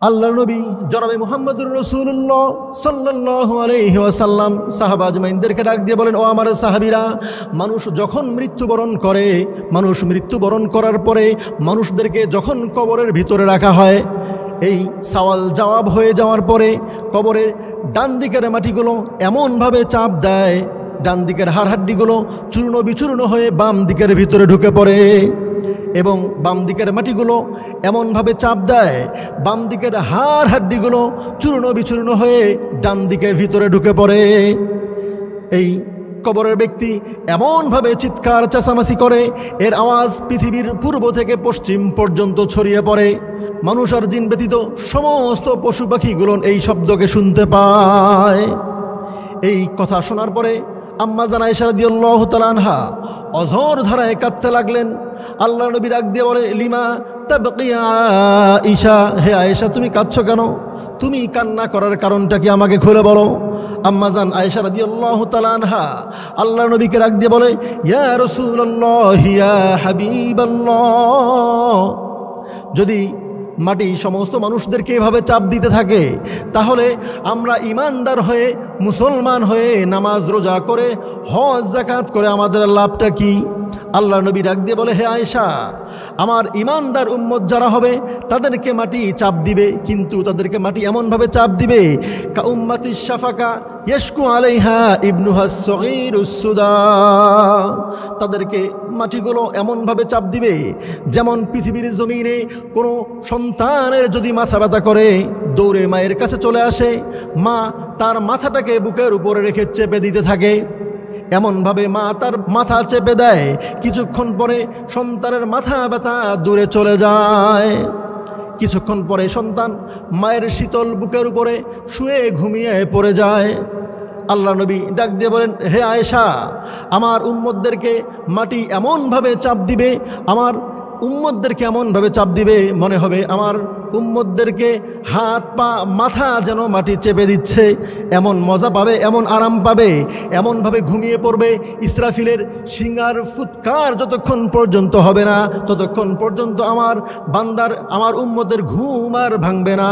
আল্লাহর নবী জনাবে মুহাম্মদুর রাসূলুল্লাহ সাল্লাল্লাহু আলাইহি ওয়াসাল্লাম সাহাবা আজমাইনদেরকে ডাক দিয়ে বলেন, ও আমার সাহাবীরা, মানুষ যখন মৃত্যুবরণ করে, মানুষ মৃত্যুবরণ করার পরে মানুষদেরকে যখন কবরের ভিতরে রাখা হয়, এই সওয়াল জবাব হয়ে যাওয়ার পরে কবরের ডান দিকের মাটিগুলো এমনভাবে চাপ দেয়, ডান দিকের হাড়হাড্ডিগুলো চূর্ণ বিচূর্ণ হয়ে বাম দিকের ভিতরে ঢুকে পড়ে, এবং বাম দিকের মাটিগুলো এমনভাবে চাপ দেয়, বাম দিকের হাড়হাড্ডিগুলো চূর্ণ বিচূর্ণ হয়ে ডান দিকের ভিতরে ঢুকে পড়ে। এই কবরের ব্যক্তি এমনভাবে চিৎকার চেঁচামেচি করে, এর আওয়াজ পৃথিবীর পূর্ব থেকে পশ্চিম পর্যন্ত ছড়িয়ে পড়ে। মানুষ আর জিন ব্যতীত সমস্ত পশু পাখিগুলো এই শব্দকে শুনতে পায়। এই কথা শোনার পরে আম্মা জান আয়েশা রাদিয়াল্লাহু তাআলা আনহা অঝোর ধারায় কাঁদতে লাগলেন। আল্লাহর নবী ডাক দিয়ে বলে, লিমা তাবকি আয়েশা, হে আয়েশা তুমি কাঁদছো কেন? তুমি কান্না করার কারণটা কি আমাকে খুলে বলো। আম্মা জান আয়েশা রাদিয়াল্লাহু তাআলা আনহা আল্লাহর নবীকে ডাক দিয়ে বলে, ইয়া রাসূলুল্লাহ ইয়া হাবিবাল্লাহ, যদি মাটি সমস্ত মানুষদেরকে এভাবে চাপ দিতে থাকে, তাহলে আমরা ইমানদার হয়ে মুসলমান হয়ে নামাজ রোজা করে হজ যাকাত করে আমাদের লাভটা কি? আল্লাহ নবী ডাক দিয়ে বলে, হে আয়েশা, আমার ইমানদার উম্মত যারা হবে তাদেরকে মাটি চাপ দিবে, কিন্তু তাদেরকে মাটি এমনভাবে চাপ দিবে কা উম্মাতিস শাফাকা ইয়াশকু আলাইহা ইবনুহাস সগীরুস সুদা, তাদেরকে মাটিগুলো এমনভাবে চাপ দিবে যেমন পৃথিবীর জমিনে কোনো সন্তানের যদি মাথা ব্যথা করে দৌড়ে মায়ের কাছে চলে আসে, মা তার মাথাটাকে বুকের উপরে রেখে চেপে দিতে থাকে, এমনভাবে মা তার মাথা চেপে দেয়, কিছুক্ষণ পরে সন্তানের মাথা ব্যথা দূরে চলে যায়। কিছুক্ষণ পরে সন্তান মায়ের শীতল বুকের উপরে শুয়ে ঘুমিয়ে পড়ে যায়। আল্লাহ নবী ডাক দিয়ে বলেন, হে আয়েশা, আমার উম্মতদেরকে মাটি এমনভাবে চাপ দিবে, আমার উম্মতদেরকে এমনভাবে চাপ দিবে মনে হবে আমার উম্মতদেরকে হাত পা মাথা যেন মাটি চেপে দিচ্ছে, এমন মজা পাবে, এমন আরাম পাবে, এমনভাবে ঘুমিয়ে পড়বে। ইসরাফিলের সিঙ্গার ফুৎকার যতক্ষণ পর্যন্ত হবে না ততক্ষণ পর্যন্ত আমার বান্দার, আমার উম্মতের ঘুম আর ভাঙবে না।